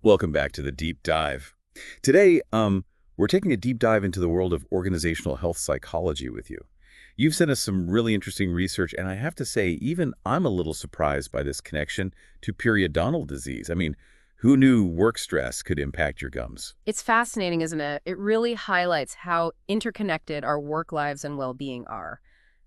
Welcome back to the Deep Dive. Today, we're taking a deep dive into the world of organizational health psychology with you. You've sent us some really interesting research, and I have to say, even I'm a little surprised by this connection to periodontal disease. I mean, who knew work stress could impact your gums? It's fascinating, isn't it? It really highlights how interconnected our work lives and well-being are.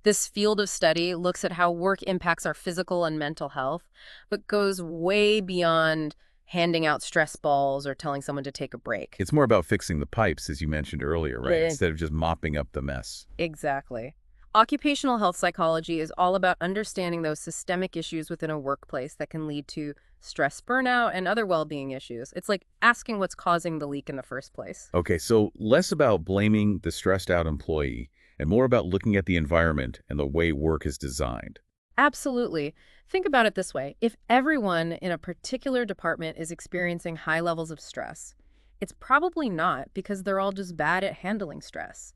This field of study looks at how work impacts our physical and mental health, but goes way beyond handing out stress balls or telling someone to take a break. It's more about fixing the pipes, as you mentioned earlier, right? Yeah. Instead of just mopping up the mess. Exactly. Occupational health psychology is all about understanding those systemic issues within a workplace that can lead to stress, burnout, and other well-being issues. It's like asking what's causing the leak in the first place. Okay, so less about blaming the stressed out employee and more about looking at the environment and the way work is designed. Absolutely. Think about it this way. If everyone in a particular department is experiencing high levels of stress, it's probably not because they're all just bad at handling stress.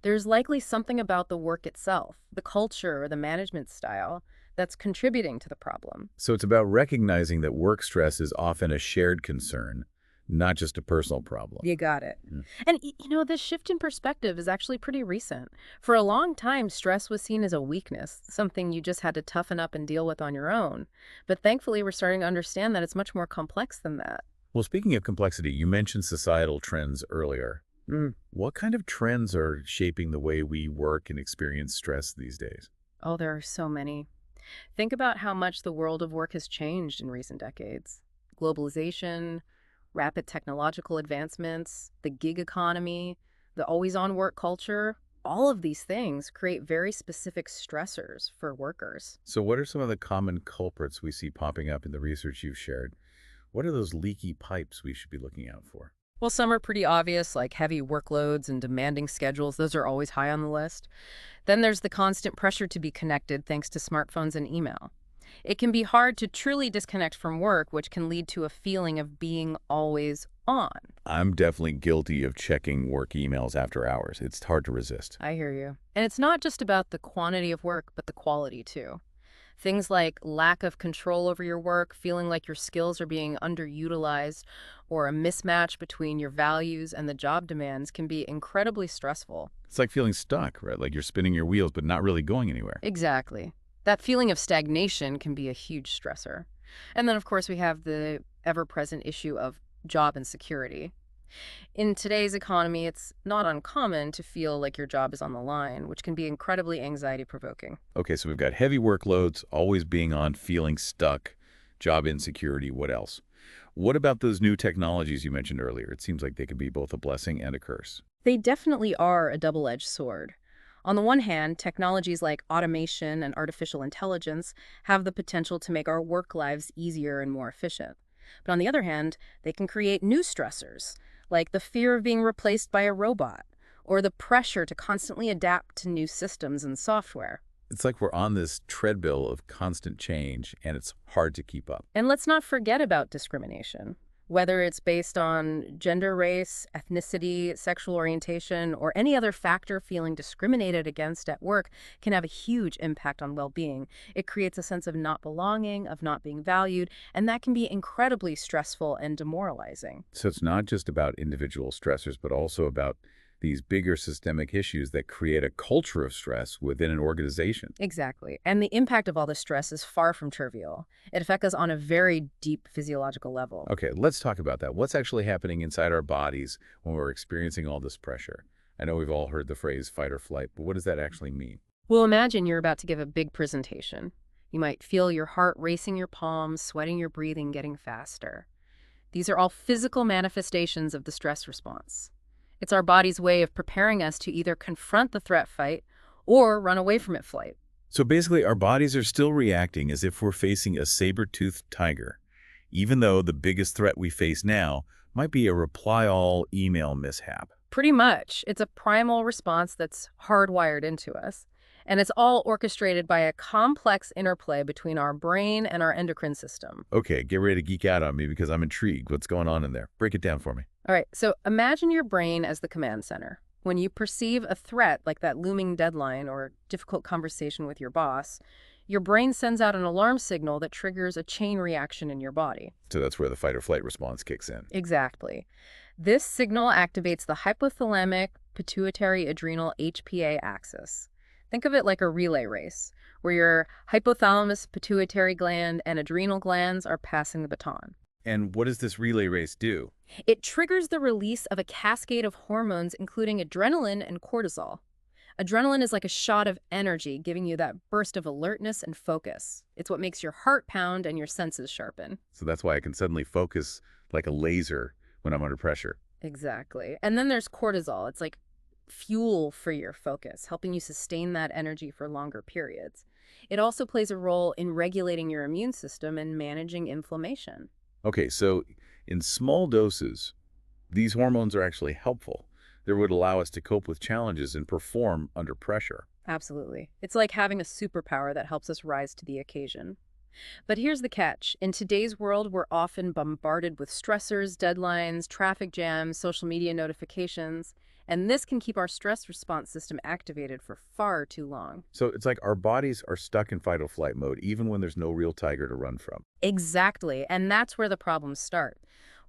There's likely something about the work itself, the culture or the management style, that's contributing to the problem. So it's about recognizing that work stress is often a shared concern, not just a personal problem. You got it. Mm. And, this shift in perspective is actually pretty recent. For a long time, stress was seen as a weakness, something you just had to toughen up and deal with on your own. But thankfully, we're starting to understand that it's much more complex than that. Well, speaking of complexity, you mentioned societal trends earlier. Mm. What kind of trends are shaping the way we work and experience stress these days? Oh, there are so many. Think about how much the world of work has changed in recent decades. Globalization, rapid technological advancements, the gig economy, the always-on work culture, all of these things create very specific stressors for workers. So what are some of the common culprits we see popping up in the research you've shared? What are those leaky pipes we should be looking out for? Well, some are pretty obvious, like heavy workloads and demanding schedules. Those are always high on the list. Then there's the constant pressure to be connected thanks to smartphones and email. It can be hard to truly disconnect from work, which can lead to a feeling of being always on. I'm definitely guilty of checking work emails after hours. It's hard to resist. I hear you. And it's not just about the quantity of work, but the quality too. Things like lack of control over your work, feeling like your skills are being underutilized, or a mismatch between your values and the job demands can be incredibly stressful. It's like feeling stuck, right? Like you're spinning your wheels, but not really going anywhere. Exactly. That feeling of stagnation can be a huge stressor. And then, of course, we have the ever-present issue of job insecurity. In today's economy, it's not uncommon to feel like your job is on the line, which can be incredibly anxiety-provoking. Okay, so we've got heavy workloads, always being on, feeling stuck, job insecurity. What else? What about those new technologies you mentioned earlier? It seems like they could be both a blessing and a curse. They definitely are a double-edged sword. On the one hand, technologies like automation and artificial intelligence have the potential to make our work lives easier and more efficient. But on the other hand, they can create new stressors, like the fear of being replaced by a robot, or the pressure to constantly adapt to new systems and software. It's like we're on this treadmill of constant change, and it's hard to keep up. And let's not forget about discrimination. Whether it's based on gender, race, ethnicity, sexual orientation, or any other factor feeling discriminated against at work can have a huge impact on well-being. It creates a sense of not belonging, of not being valued, and that can be incredibly stressful and demoralizing. So it's not just about individual stressors, but also about these bigger systemic issues that create a culture of stress within an organization. Exactly. And the impact of all this stress is far from trivial. It affects us on a very deep physiological level. Okay, let's talk about that. What's actually happening inside our bodies when we're experiencing all this pressure? I know we've all heard the phrase fight or flight, but what does that actually mean? Well, imagine you're about to give a big presentation. You might feel your heart racing your palms, sweating your breathing, getting faster. These are all physical manifestations of the stress response. It's our body's way of preparing us to either confront the threat fight or run away from it flight. So basically, our bodies are still reacting as if we're facing a saber-toothed tiger, even though the biggest threat we face now might be a reply-all email mishap. Pretty much. It's a primal response that's hardwired into us. And it's all orchestrated by a complex interplay between our brain and our endocrine system. Okay, get ready to geek out on me because I'm intrigued. What's going on in there? Break it down for me. All right, so imagine your brain as the command center. When you perceive a threat like that looming deadline or difficult conversation with your boss, Your brain sends out an alarm signal that triggers a chain reaction in your body. So that's where the fight or flight response kicks in. Exactly. This signal activates the hypothalamic pituitary adrenal HPA axis. Think of it like a relay race, where your hypothalamus, pituitary gland, and adrenal glands are passing the baton. And what does this relay race do? It triggers the release of a cascade of hormones, including adrenaline and cortisol. Adrenaline is like a shot of energy, giving you that burst of alertness and focus. It's what makes your heart pound and your senses sharpen. So that's why I can suddenly focus like a laser when I'm under pressure. Exactly. And then there's cortisol. It's like fuel for your focus, helping you sustain that energy for longer periods. It also plays a role in regulating your immune system and managing inflammation. Okay, so in small doses, these hormones are actually helpful. They would allow us to cope with challenges and perform under pressure. Absolutely. It's like having a superpower that helps us rise to the occasion. But here's the catch. In today's world, we're often bombarded with stressors, deadlines, traffic jams, social media notifications, and this can keep our stress response system activated for far too long. So it's like our bodies are stuck in fight or flight mode, even when there's no real tiger to run from. Exactly, and that's where the problems start.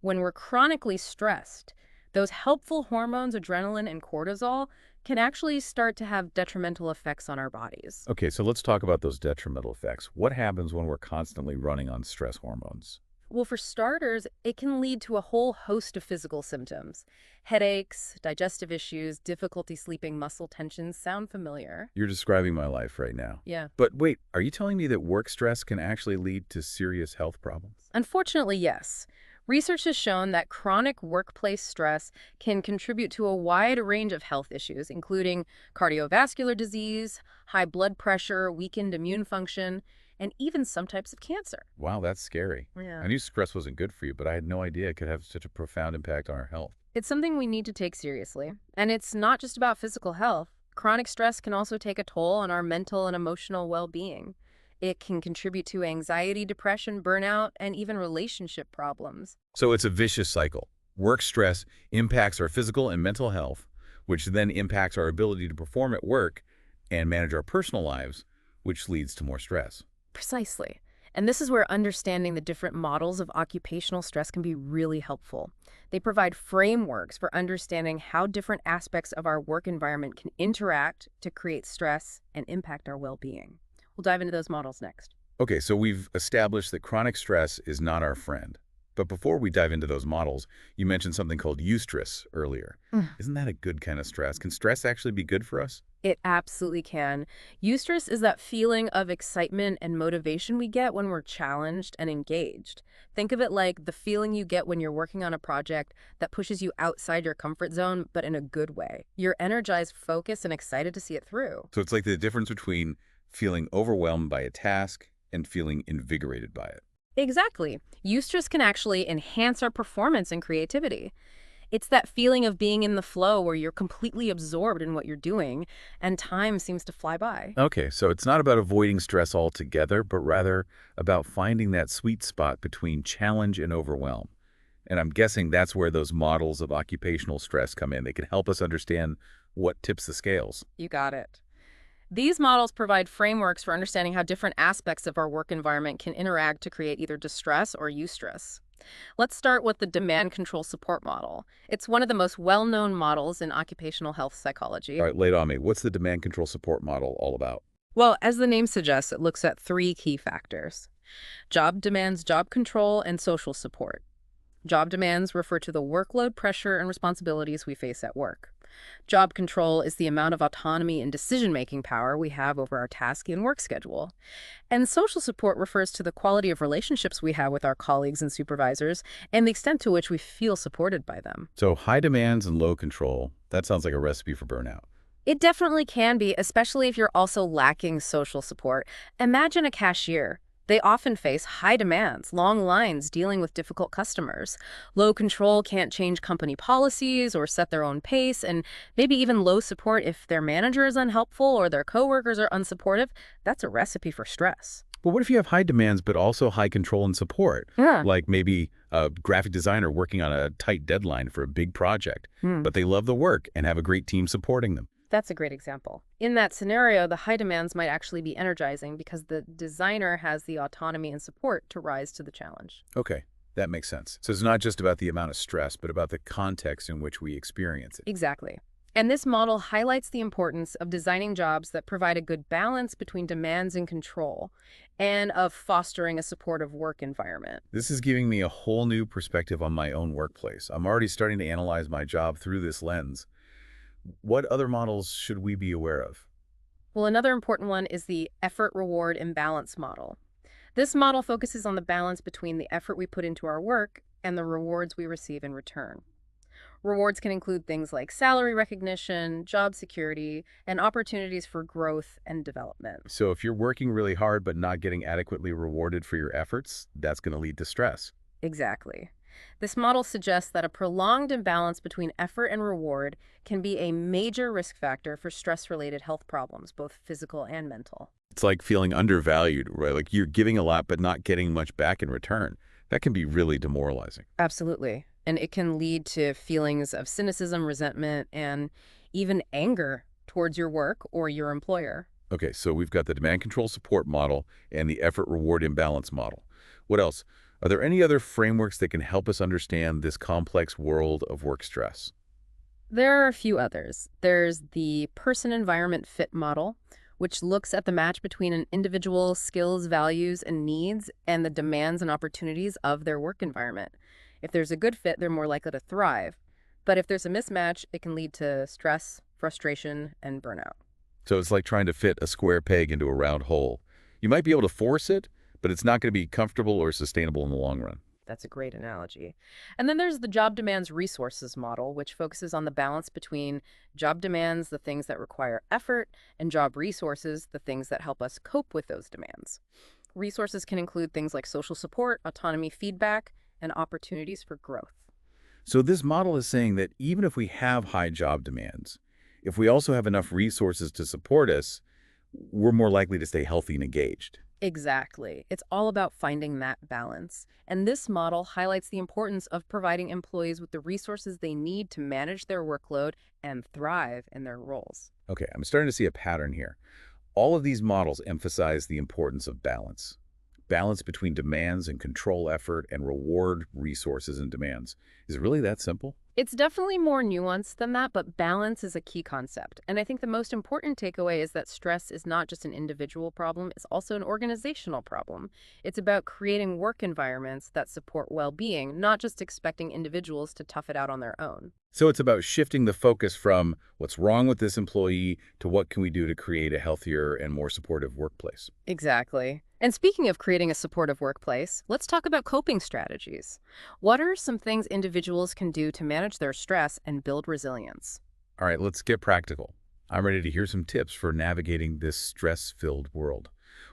When we're chronically stressed, those helpful hormones, adrenaline and cortisol, can actually start to have detrimental effects on our bodies. Okay, so let's talk about those detrimental effects. What happens when we're constantly running on stress hormones? Well, for starters, it can lead to a whole host of physical symptoms. Headaches, digestive issues, difficulty sleeping, muscle tensions. Sound familiar? You're describing my life right now. Yeah. But wait, are you telling me that work stress can actually lead to serious health problems? Unfortunately, yes. Research has shown that chronic workplace stress can contribute to a wide range of health issues, including cardiovascular disease, high blood pressure, weakened immune function, and even some types of cancer. Wow, that's scary. Yeah. I knew stress wasn't good for you, but I had no idea it could have such a profound impact on our health. It's something we need to take seriously. And it's not just about physical health. Chronic stress can also take a toll on our mental and emotional well-being. It can contribute to anxiety, depression, burnout, and even relationship problems. So it's a vicious cycle. Work stress impacts our physical and mental health, which then impacts our ability to perform at work and manage our personal lives, which leads to more stress. Precisely. And this is where understanding the different models of occupational stress can be really helpful. They provide frameworks for understanding how different aspects of our work environment can interact to create stress and impact our well-being. We'll dive into those models next. Okay, so we've established that chronic stress is not our friend. But before we dive into those models, you mentioned something called eustress earlier. Isn't that a good kind of stress? Can stress actually be good for us? It absolutely can. Eustress is that feeling of excitement and motivation we get when we're challenged and engaged. Think of it like the feeling you get when you're working on a project that pushes you outside your comfort zone, but in a good way. You're energized, focused, and excited to see it through. So it's like the difference between feeling overwhelmed by a task and feeling invigorated by it. Exactly. Eustress can actually enhance our performance and creativity. It's that feeling of being in the flow where you're completely absorbed in what you're doing and time seems to fly by. Okay, so it's not about avoiding stress altogether, but rather about finding that sweet spot between challenge and overwhelm. And I'm guessing that's where those models of occupational stress come in. They can help us understand what tips the scales. You got it. These models provide frameworks for understanding how different aspects of our work environment can interact to create either distress or eustress. Let's start with the demand control support model. It's one of the most well-known models in occupational health psychology. All right, lay it on me. What's the demand control support model all about? Well, as the name suggests, it looks at three key factors: job demands, job control, and social support. Job demands refer to the workload, pressure, and responsibilities we face at work. Job control is the amount of autonomy and decision-making power we have over our task and work schedule. And social support refers to the quality of relationships we have with our colleagues and supervisors and the extent to which we feel supported by them. So high demands and low control, that sounds like a recipe for burnout. It definitely can be, especially if you're also lacking social support. Imagine a cashier. They often face high demands, long lines dealing with difficult customers. Low control can't change company policies or set their own pace, and maybe even low support if their manager is unhelpful or their coworkers are unsupportive. That's a recipe for stress. But what if you have high demands but also high control and support? Yeah. Like maybe a graphic designer working on a tight deadline for a big project, but they love the work and have a great team supporting them. That's a great example. In that scenario, the high demands might actually be energizing because the designer has the autonomy and support to rise to the challenge. Okay, that makes sense. So it's not just about the amount of stress, but about the context in which we experience it. Exactly. And this model highlights the importance of designing jobs that provide a good balance between demands and control, and of fostering a supportive work environment. This is giving me a whole new perspective on my own workplace. I'm already starting to analyze my job through this lens. What other models should we be aware of? Well, another important one is the effort-reward imbalance model. This model focuses on the balance between the effort we put into our work and the rewards we receive in return. Rewards can include things like salary recognition, job security, and opportunities for growth and development. So if you're working really hard but not getting adequately rewarded for your efforts, that's going to lead to stress. Exactly. This model suggests that a prolonged imbalance between effort and reward can be a major risk factor for stress-related health problems, both physical and mental. It's like feeling undervalued, right? Like you're giving a lot but not getting much back in return. That can be really demoralizing. Absolutely. And it can lead to feelings of cynicism, resentment, and even anger towards your work or your employer. Okay, so we've got the demand control support model and the effort reward imbalance model. What else? Are there any other frameworks that can help us understand this complex world of work stress? There are a few others. There's the person-environment fit model, which looks at the match between an individual's skills, values, and needs and the demands and opportunities of their work environment. If there's a good fit, they're more likely to thrive. But if there's a mismatch, it can lead to stress, frustration, and burnout. So it's like trying to fit a square peg into a round hole. You might be able to force it, but it's not going to be comfortable or sustainable in the long run. That's a great analogy. And then there's the job demands resources model, which focuses on the balance between job demands, the things that require effort, and job resources, the things that help us cope with those demands. Resources can include things like social support, autonomy feedback, and opportunities for growth. So this model is saying that even if we have high job demands, if we also have enough resources to support us, we're more likely to stay healthy and engaged. Exactly. It's all about finding that balance. And this model highlights the importance of providing employees with the resources they need to manage their workload and thrive in their roles. Okay, I'm starting to see a pattern here. All of these models emphasize the importance of balance. Balance between demands and control effort and reward resources and demands. Is it really that simple? It's definitely more nuanced than that, but balance is a key concept. And I think the most important takeaway is that stress is not just an individual problem, it's also an organizational problem. It's about creating work environments that support well-being, not just expecting individuals to tough it out on their own. So it's about shifting the focus from what's wrong with this employee to what can we do to create a healthier and more supportive workplace. Exactly. And speaking of creating a supportive workplace, let's talk about coping strategies. What are some things individuals can do to manage their stress and build resilience? All right, let's get practical. I'm ready to hear some tips for navigating this stress-filled world.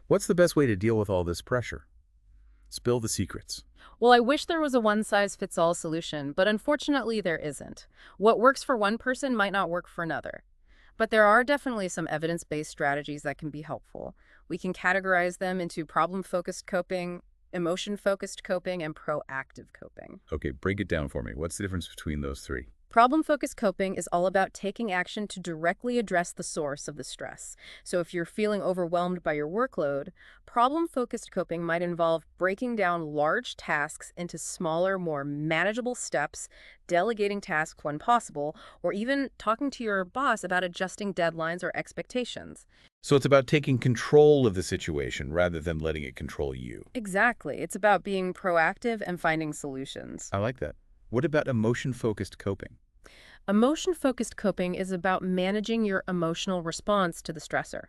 What's the best way to deal with all this pressure? Spill the secrets. Well, I wish there was a one-size-fits-all solution, but unfortunately there isn't. What works for one person might not work for another. But there are definitely some evidence-based strategies that can be helpful. We can categorize them into problem-focused coping, emotion-focused coping, and proactive coping. Okay, break it down for me. What's the difference between those three? Problem-focused coping is all about taking action to directly address the source of the stress. So if you're feeling overwhelmed by your workload, problem-focused coping might involve breaking down large tasks into smaller, more manageable steps, delegating tasks when possible, or even talking to your boss about adjusting deadlines or expectations. So it's about taking control of the situation rather than letting it control you. Exactly. It's about being proactive and finding solutions. I like that. What about emotion-focused coping? Emotion-focused coping is about managing your emotional response to the stressor.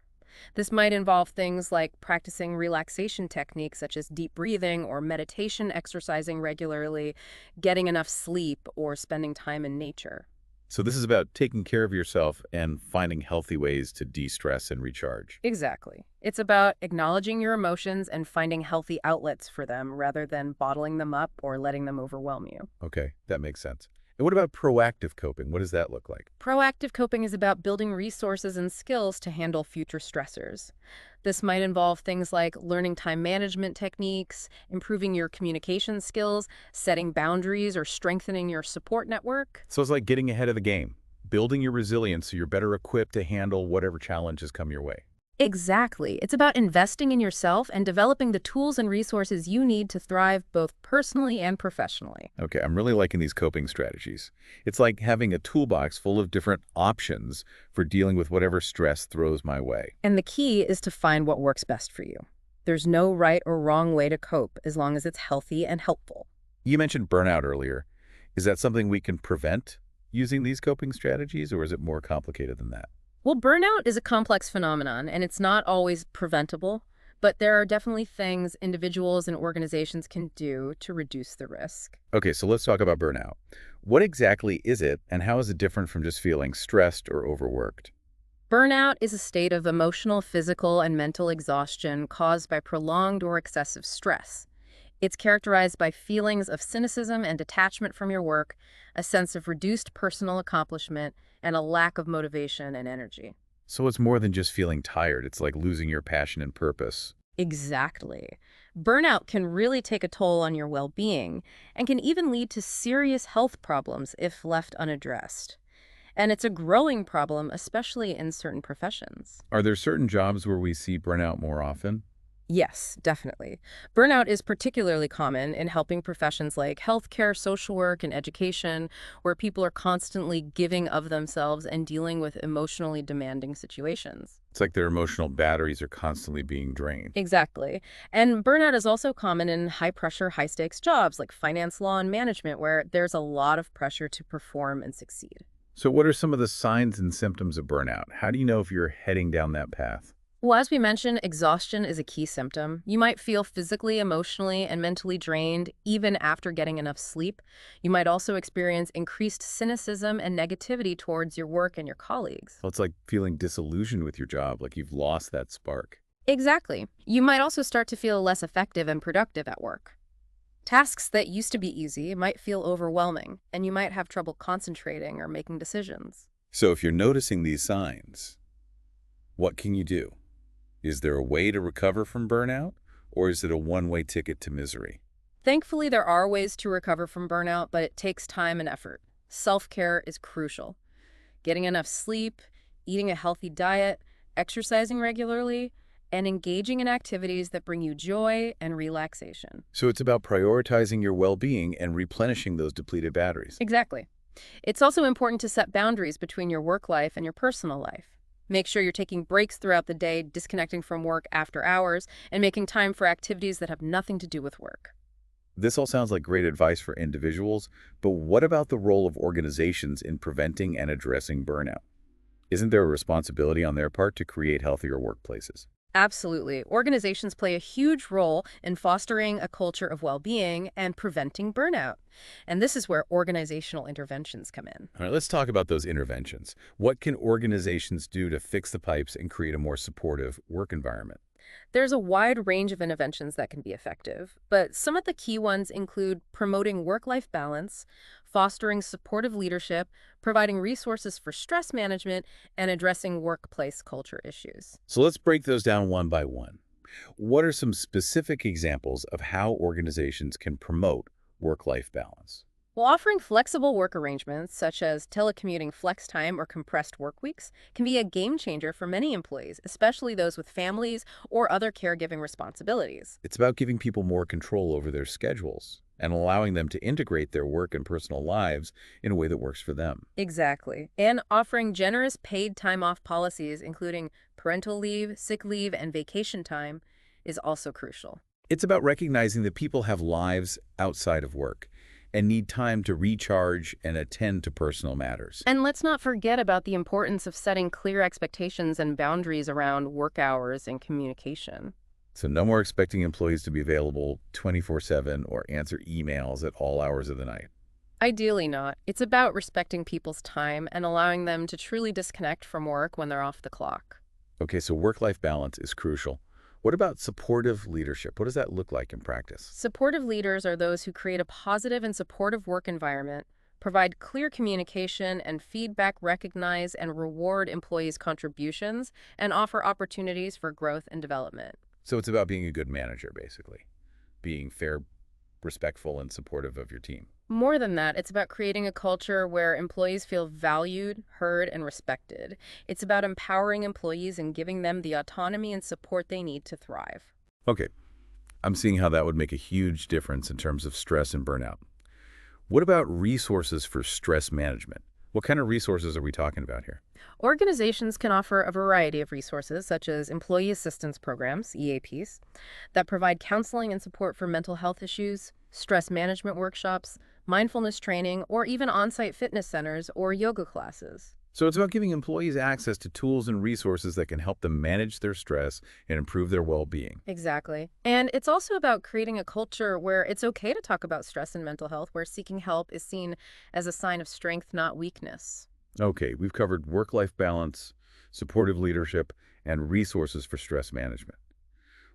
This might involve things like practicing relaxation techniques such as deep breathing or meditation, exercising regularly, getting enough sleep, or spending time in nature. So this is about taking care of yourself and finding healthy ways to de-stress and recharge. Exactly. It's about acknowledging your emotions and finding healthy outlets for them rather than bottling them up or letting them overwhelm you. Okay, that makes sense. And what about proactive coping? What does that look like? Proactive coping is about building resources and skills to handle future stressors. This might involve things like learning time management techniques, improving your communication skills, setting boundaries, or strengthening your support network. So it's like getting ahead of the game, building your resilience so you're better equipped to handle whatever challenges come your way. Exactly. It's about investing in yourself and developing the tools and resources you need to thrive both personally and professionally. Okay, I'm really liking these coping strategies. It's like having a toolbox full of different options for dealing with whatever stress throws my way. And the key is to find what works best for you. There's no right or wrong way to cope as long as it's healthy and helpful. You mentioned burnout earlier. Is that something we can prevent using these coping strategies, or is it more complicated than that? Well, burnout is a complex phenomenon, and it's not always preventable, but there are definitely things individuals and organizations can do to reduce the risk. Okay, so let's talk about burnout. What exactly is it, and how is it different from just feeling stressed or overworked? Burnout is a state of emotional, physical, and mental exhaustion caused by prolonged or excessive stress. It's characterized by feelings of cynicism and detachment from your work, a sense of reduced personal accomplishment, and a lack of motivation and energy. So it's more than just feeling tired. It's like losing your passion and purpose. Exactly. Burnout can really take a toll on your well-being and can even lead to serious health problems if left unaddressed. And it's a growing problem, especially in certain professions. Are there certain jobs where we see burnout more often? Yes, definitely. Burnout is particularly common in helping professions like healthcare, social work, and education, where people are constantly giving of themselves and dealing with emotionally demanding situations. It's like their emotional batteries are constantly being drained. Exactly. And burnout is also common in high-pressure, high-stakes jobs like finance, law, and management, where there's a lot of pressure to perform and succeed. So what are some of the signs and symptoms of burnout? How do you know if you're heading down that path? Well, as we mentioned, exhaustion is a key symptom. You might feel physically, emotionally, and mentally drained even after getting enough sleep. You might also experience increased cynicism and negativity towards your work and your colleagues. Well, it's like feeling disillusioned with your job, like you've lost that spark. Exactly. You might also start to feel less effective and productive at work. Tasks that used to be easy might feel overwhelming, and you might have trouble concentrating or making decisions. So if you're noticing these signs, what can you do? Is there a way to recover from burnout, or is it a one-way ticket to misery? Thankfully, there are ways to recover from burnout, but it takes time and effort. Self-care is crucial. Getting enough sleep, eating a healthy diet, exercising regularly, and engaging in activities that bring you joy and relaxation. So it's about prioritizing your well-being and replenishing those depleted batteries. Exactly. It's also important to set boundaries between your work life and your personal life. Make sure you're taking breaks throughout the day, disconnecting from work after hours, and making time for activities that have nothing to do with work. This all sounds like great advice for individuals, but what about the role of organizations in preventing and addressing burnout? Isn't there a responsibility on their part to create healthier workplaces? Absolutely. Organizations play a huge role in fostering a culture of well-being and preventing burnout. And this is where organizational interventions come in. All right, let's talk about those interventions. What can organizations do to fix the pipes and create a more supportive work environment? There's a wide range of interventions that can be effective, but some of the key ones include promoting work-life balance, fostering supportive leadership, providing resources for stress management, and addressing workplace culture issues. So let's break those down one by one. What are some specific examples of how organizations can promote work-life balance? While offering flexible work arrangements, such as telecommuting flex time or compressed work weeks, can be a game changer for many employees, especially those with families or other caregiving responsibilities. It's about giving people more control over their schedules and allowing them to integrate their work and personal lives in a way that works for them. Exactly. And offering generous paid time off policies, including parental leave, sick leave, and vacation time, is also crucial. It's about recognizing that people have lives outside of work and need time to recharge and attend to personal matters. And let's not forget about the importance of setting clear expectations and boundaries around work hours and communication. So no more expecting employees to be available 24/7 or answer emails at all hours of the night. Ideally not. It's about respecting people's time and allowing them to truly disconnect from work when they're off the clock. Okay, so work-life balance is crucial. What about supportive leadership? What does that look like in practice? Supportive leaders are those who create a positive and supportive work environment, provide clear communication and feedback, recognize and reward employees' contributions, and offer opportunities for growth and development. So it's about being a good manager, basically. Being fair, respectful, and supportive of your team. More than that, it's about creating a culture where employees feel valued, heard, and respected. It's about empowering employees and giving them the autonomy and support they need to thrive. Okay, I'm seeing how that would make a huge difference in terms of stress and burnout. What about resources for stress management? What kind of resources are we talking about here? Organizations can offer a variety of resources, such as employee assistance programs, EAPs, that provide counseling and support for mental health issues, stress management workshops, mindfulness training, or even on-site fitness centers or yoga classes. So it's about giving employees access to tools and resources that can help them manage their stress and improve their well-being. Exactly. And it's also about creating a culture where it's okay to talk about stress and mental health, where seeking help is seen as a sign of strength, not weakness. Okay, we've covered work-life balance, supportive leadership, and resources for stress management.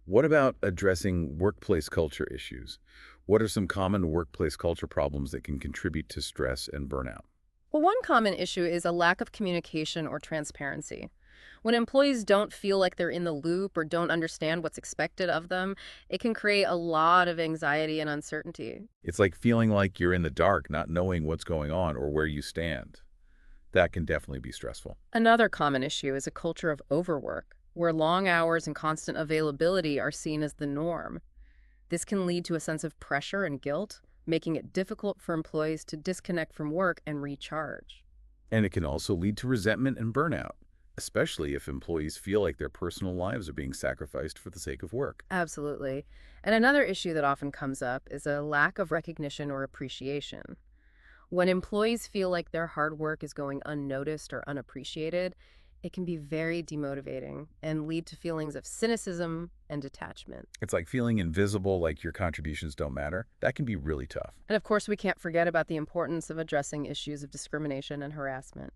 What about addressing workplace culture issues? What are some common workplace culture problems that can contribute to stress and burnout? Well, one common issue is a lack of communication or transparency. When employees don't feel like they're in the loop or don't understand what's expected of them, it can create a lot of anxiety and uncertainty. It's like feeling like you're in the dark, not knowing what's going on or where you stand. That can definitely be stressful. Another common issue is a culture of overwork, where long hours and constant availability are seen as the norm. This can lead to a sense of pressure and guilt, making it difficult for employees to disconnect from work and recharge. And it can also lead to resentment and burnout, especially if employees feel like their personal lives are being sacrificed for the sake of work. Absolutely. And another issue that often comes up is a lack of recognition or appreciation. When employees feel like their hard work is going unnoticed or unappreciated, it can be very demotivating and lead to feelings of cynicism and detachment. It's like feeling invisible, like your contributions don't matter. That can be really tough. And of course, we can't forget about the importance of addressing issues of discrimination and harassment.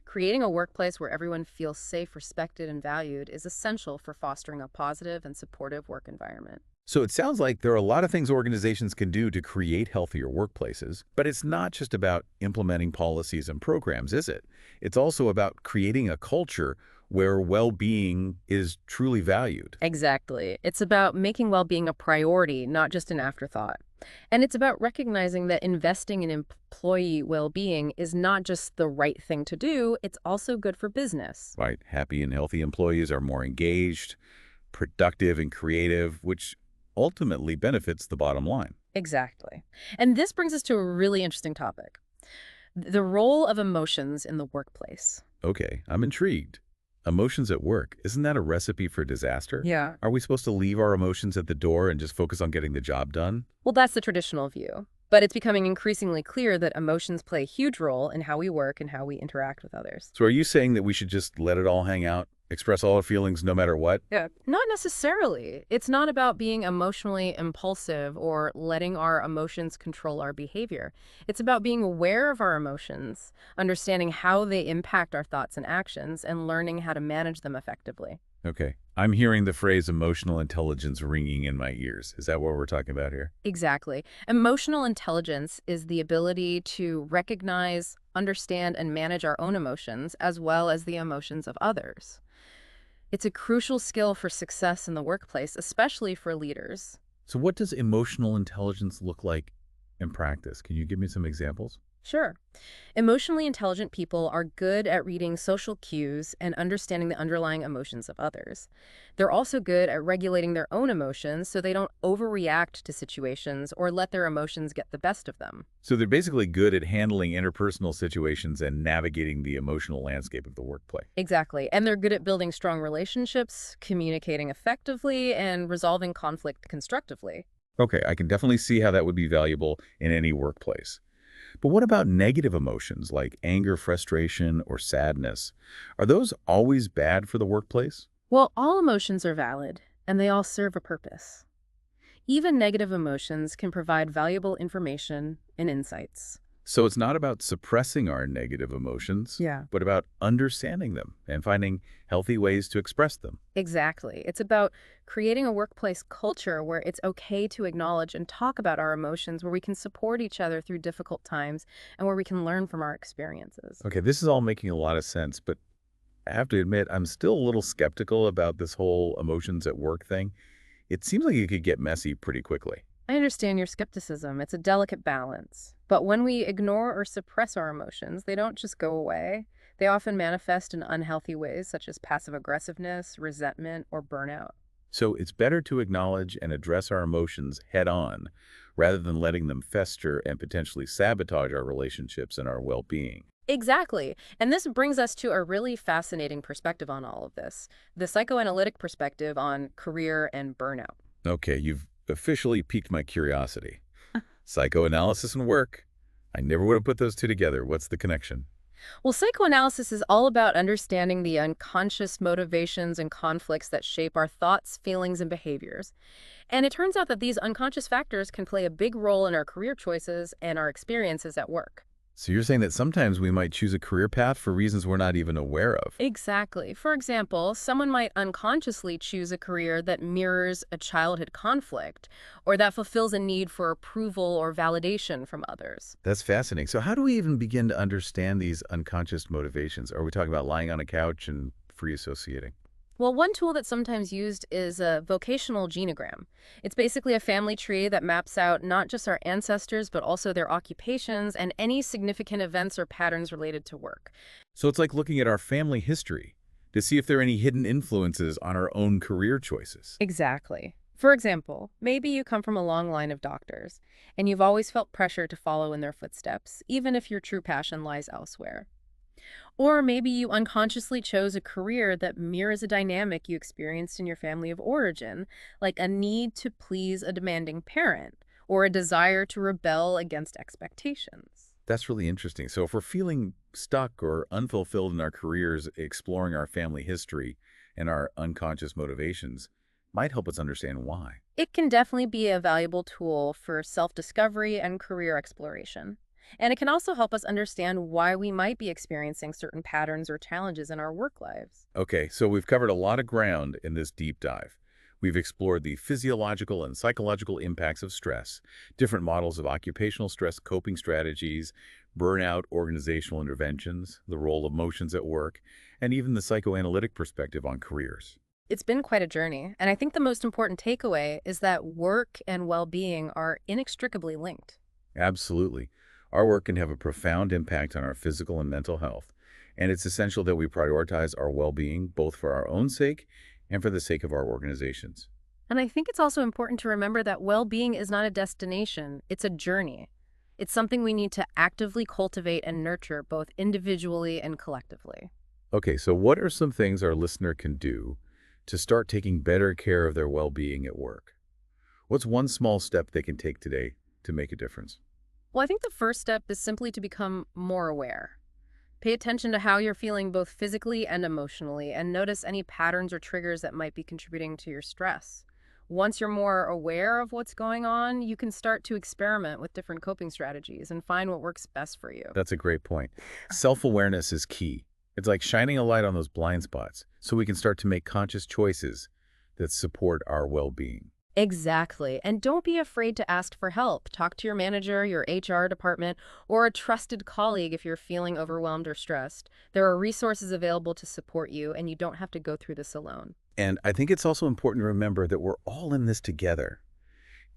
Creating a workplace where everyone feels safe, respected, and valued is essential for fostering a positive and supportive work environment. So it sounds like there are a lot of things organizations can do to create healthier workplaces, but it's not just about implementing policies and programs, is it? It's also about creating a culture where well-being is truly valued. Exactly. It's about making well-being a priority, not just an afterthought. And it's about recognizing that investing in employee well-being is not just the right thing to do, it's also good for business. Right? Happy and healthy employees are more engaged, productive, and creative, which ultimately benefits the bottom line. Exactly. And this brings us to a really interesting topic, the role of emotions in the workplace. Okay, I'm intrigued. Emotions at work, isn't that a recipe for disaster? Yeah. Are we supposed to leave our emotions at the door and just focus on getting the job done? Well, that's the traditional view. But it's becoming increasingly clear that emotions play a huge role in how we work and how we interact with others. So are you saying that we should just let it all hang out, express all our feelings no matter what? Yeah. Not necessarily. It's not about being emotionally impulsive or letting our emotions control our behavior. It's about being aware of our emotions, understanding how they impact our thoughts and actions, and learning how to manage them effectively. Okay, I'm hearing the phrase emotional intelligence ringing in my ears. Is that what we're talking about here? Exactly. Emotional intelligence is the ability to recognize, understand, and manage our own emotions, as well as the emotions of others. It's a crucial skill for success in the workplace, especially for leaders. So what does emotional intelligence look like in practice? Can you give me some examples? Sure. Emotionally intelligent people are good at reading social cues and understanding the underlying emotions of others. They're also good at regulating their own emotions so they don't overreact to situations or let their emotions get the best of them. So they're basically good at handling interpersonal situations and navigating the emotional landscape of the workplace. Exactly. And they're good at building strong relationships, communicating effectively, and resolving conflict constructively. Okay, I can definitely see how that would be valuable in any workplace. But what about negative emotions like anger, frustration, or sadness? Are those always bad for the workplace? Well, all emotions are valid, and they all serve a purpose. Even negative emotions can provide valuable information and insights. So it's not about suppressing our negative emotions, Yeah. but about understanding them and finding healthy ways to express them. Exactly. It's about creating a workplace culture where it's okay to acknowledge and talk about our emotions, where we can support each other through difficult times, and where we can learn from our experiences. Okay, this is all making a lot of sense, but I have to admit, I'm still a little skeptical about this whole emotions at work thing. It seems like it could get messy pretty quickly. I understand your skepticism. It's a delicate balance. But when we ignore or suppress our emotions, they don't just go away. They often manifest in unhealthy ways, such as passive aggressiveness, resentment, or burnout. So it's better to acknowledge and address our emotions head on rather than letting them fester and potentially sabotage our relationships and our well-being. Exactly. And this brings us to a really fascinating perspective on all of this, the psychoanalytic perspective on career and burnout. Okay, you've officially piqued my curiosity. Psychoanalysis and work. I never would have put those two together. What's the connection? Well, psychoanalysis is all about understanding the unconscious motivations and conflicts that shape our thoughts, feelings, and behaviors. And it turns out that these unconscious factors can play a big role in our career choices and our experiences at work. So you're saying that sometimes we might choose a career path for reasons we're not even aware of. Exactly. For example, someone might unconsciously choose a career that mirrors a childhood conflict or that fulfills a need for approval or validation from others. That's fascinating. So how do we even begin to understand these unconscious motivations? Are we talking about lying on a couch and free associating? Well, one tool that's sometimes used is a vocational genogram. It's basically a family tree that maps out not just our ancestors, but also their occupations and any significant events or patterns related to work. So it's like looking at our family history to see if there are any hidden influences on our own career choices. Exactly. For example, maybe you come from a long line of doctors, and you've always felt pressure to follow in their footsteps, even if your true passion lies elsewhere. Or maybe you unconsciously chose a career that mirrors a dynamic you experienced in your family of origin, like a need to please a demanding parent or a desire to rebel against expectations. That's really interesting. So if we're feeling stuck or unfulfilled in our careers, exploring our family history and our unconscious motivations might help us understand why. It can definitely be a valuable tool for self-discovery and career exploration. And it can also help us understand why we might be experiencing certain patterns or challenges in our work lives. Okay, so we've covered a lot of ground in this deep dive. We've explored the physiological and psychological impacts of stress, different models of occupational stress coping strategies, burnout organizational interventions, the role of emotions at work, and even the psychoanalytic perspective on careers. It's been quite a journey, and I think the most important takeaway is that work and well-being are inextricably linked. Absolutely. Our work can have a profound impact on our physical and mental health, and it's essential that we prioritize our well-being both for our own sake and for the sake of our organizations. And I think it's also important to remember that well-being is not a destination, it's a journey. It's something we need to actively cultivate and nurture both individually and collectively. Okay, so what are some things our listener can do to start taking better care of their well-being at work? What's one small step they can take today to make a difference? Well, I think the first step is simply to become more aware. Pay attention to how you're feeling both physically and emotionally, and notice any patterns or triggers that might be contributing to your stress. Once you're more aware of what's going on, you can start to experiment with different coping strategies and find what works best for you. That's a great point. Self-awareness is key. It's like shining a light on those blind spots so we can start to make conscious choices that support our well-being. Exactly. And don't be afraid to ask for help. Talk to your manager, your HR department, or a trusted colleague if you're feeling overwhelmed or stressed. There are resources available to support you, and you don't have to go through this alone. And I think it's also important to remember that we're all in this together.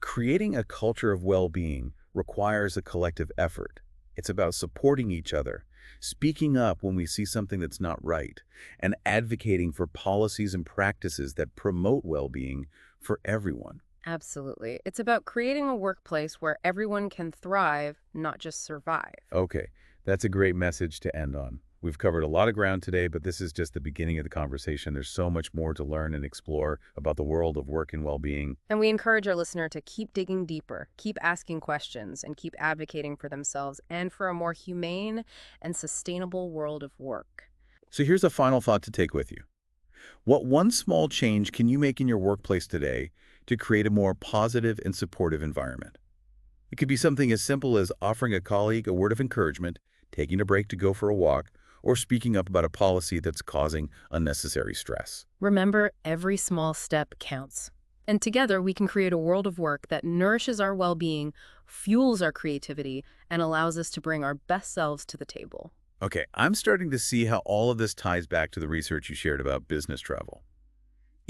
Creating a culture of well-being requires a collective effort. It's about supporting each other, speaking up when we see something that's not right, and advocating for policies and practices that promote well-being for everyone. Absolutely. It's about creating a workplace where everyone can thrive, not just survive. Okay, that's a great message to end on. We've covered a lot of ground today, but this is just the beginning of the conversation. There's so much more to learn and explore about the world of work and well-being. And we encourage our listener to keep digging deeper, keep asking questions, and keep advocating for themselves and for a more humane and sustainable world of work. So here's a final thought to take with you. What one small change can you make in your workplace today to create a more positive and supportive environment? It could be something as simple as offering a colleague a word of encouragement, taking a break to go for a walk, or speaking up about a policy that's causing unnecessary stress. Remember, every small step counts. And together, we can create a world of work that nourishes our well-being, fuels our creativity, and allows us to bring our best selves to the table. Okay, I'm starting to see how all of this ties back to the research you shared about business travel.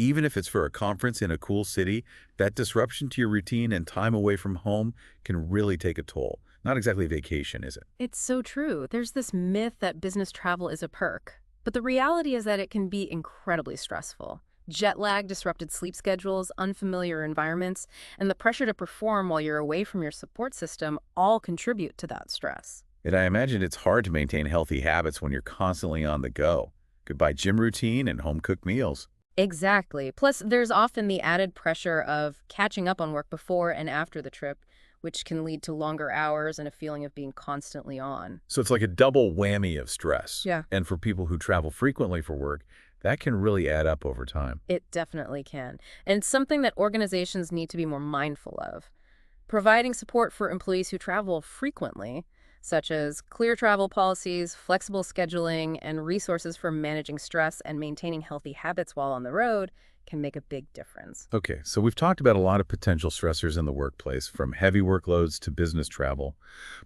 Even if it's for a conference in a cool city, that disruption to your routine and time away from home can really take a toll. Not exactly vacation, is it? It's so true. There's this myth that business travel is a perk, but the reality is that it can be incredibly stressful. Jet lag, disrupted sleep schedules, unfamiliar environments, and the pressure to perform while you're away from your support system all contribute to that stress. And I imagine it's hard to maintain healthy habits when you're constantly on the go. Goodbye gym routine and home-cooked meals. Exactly. Plus, there's often the added pressure of catching up on work before and after the trip, which can lead to longer hours and a feeling of being constantly on. So it's like a double whammy of stress. Yeah. And for people who travel frequently for work, that can really add up over time. It definitely can. And it's something that organizations need to be more mindful of. Providing support for employees who travel frequently, such as clear travel policies, flexible scheduling, and resources for managing stress and maintaining healthy habits while on the road, can make a big difference. Okay, so we've talked about a lot of potential stressors in the workplace, from heavy workloads to business travel.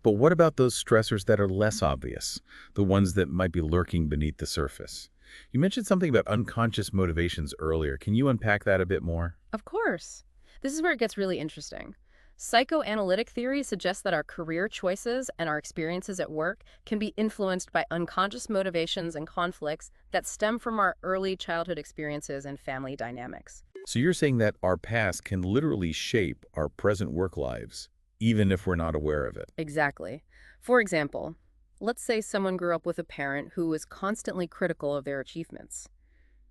But what about those stressors that are less obvious, the ones that might be lurking beneath the surface? You mentioned something about unconscious motivations earlier. Can you unpack that a bit more? Of course. This is where it gets really interesting. Psychoanalytic theory suggests that our career choices and our experiences at work can be influenced by unconscious motivations and conflicts that stem from our early childhood experiences and family dynamics. So you're saying that our past can literally shape our present work lives, even if we're not aware of it. Exactly. For example, let's say someone grew up with a parent who was constantly critical of their achievements.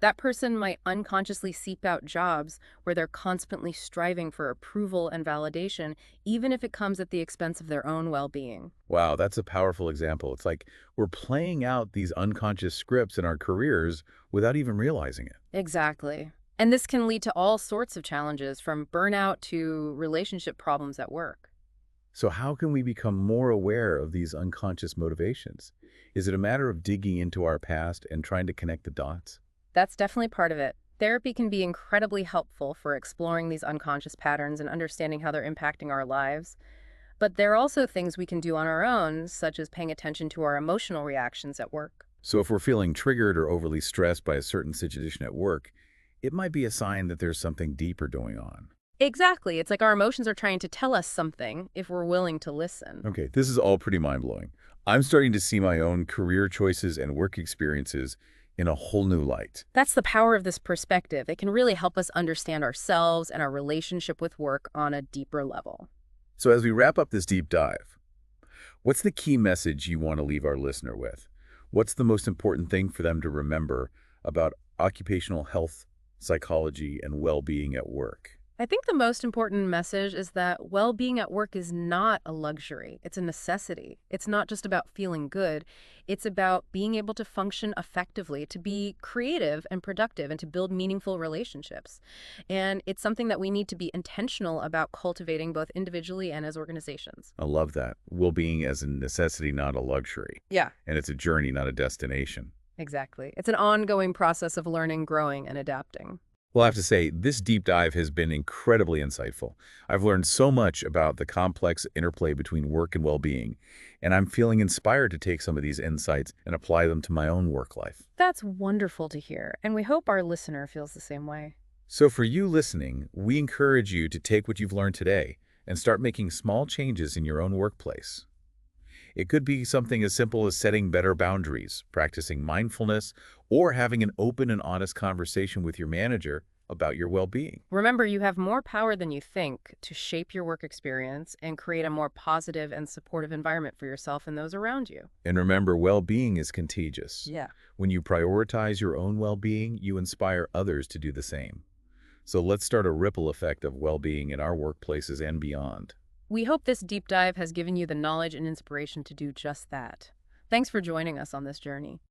That person might unconsciously seek out jobs where they're constantly striving for approval and validation, even if it comes at the expense of their own well-being. Wow, that's a powerful example. It's like we're playing out these unconscious scripts in our careers without even realizing it. Exactly. And this can lead to all sorts of challenges, from burnout to relationship problems at work. So how can we become more aware of these unconscious motivations? Is it a matter of digging into our past and trying to connect the dots? That's definitely part of it. Therapy can be incredibly helpful for exploring these unconscious patterns and understanding how they're impacting our lives. But there are also things we can do on our own, such as paying attention to our emotional reactions at work. So if we're feeling triggered or overly stressed by a certain situation at work, it might be a sign that there's something deeper going on. Exactly. It's like our emotions are trying to tell us something if we're willing to listen. Okay, this is all pretty mind-blowing. I'm starting to see my own career choices and work experiences in a whole new light. That's the power of this perspective. It can really help us understand ourselves and our relationship with work on a deeper level. So as we wrap up this deep dive, what's the key message you want to leave our listener with? What's the most important thing for them to remember about occupational health, psychology, and well-being at work? I think the most important message is that well-being at work is not a luxury. It's a necessity. It's not just about feeling good. It's about being able to function effectively, to be creative and productive, and to build meaningful relationships. And it's something that we need to be intentional about cultivating both individually and as organizations. I love that. Well-being as a necessity, not a luxury. Yeah, And it's a journey, not a destination. exactly. It's an ongoing process of learning, growing, and adapting. Well, I have to say, this deep dive has been incredibly insightful. I've learned so much about the complex interplay between work and well-being, and I'm feeling inspired to take some of these insights and apply them to my own work life. That's wonderful to hear, and we hope our listener feels the same way. So for you listening, we encourage you to take what you've learned today and start making small changes in your own workplace. It could be something as simple as setting better boundaries, practicing mindfulness, or having an open and honest conversation with your manager about your well-being. Remember, you have more power than you think to shape your work experience and create a more positive and supportive environment for yourself and those around you. And remember, well-being is contagious. Yeah. When you prioritize your own well-being, you inspire others to do the same. So let's start a ripple effect of well-being in our workplaces and beyond. We hope this deep dive has given you the knowledge and inspiration to do just that. Thanks for joining us on this journey.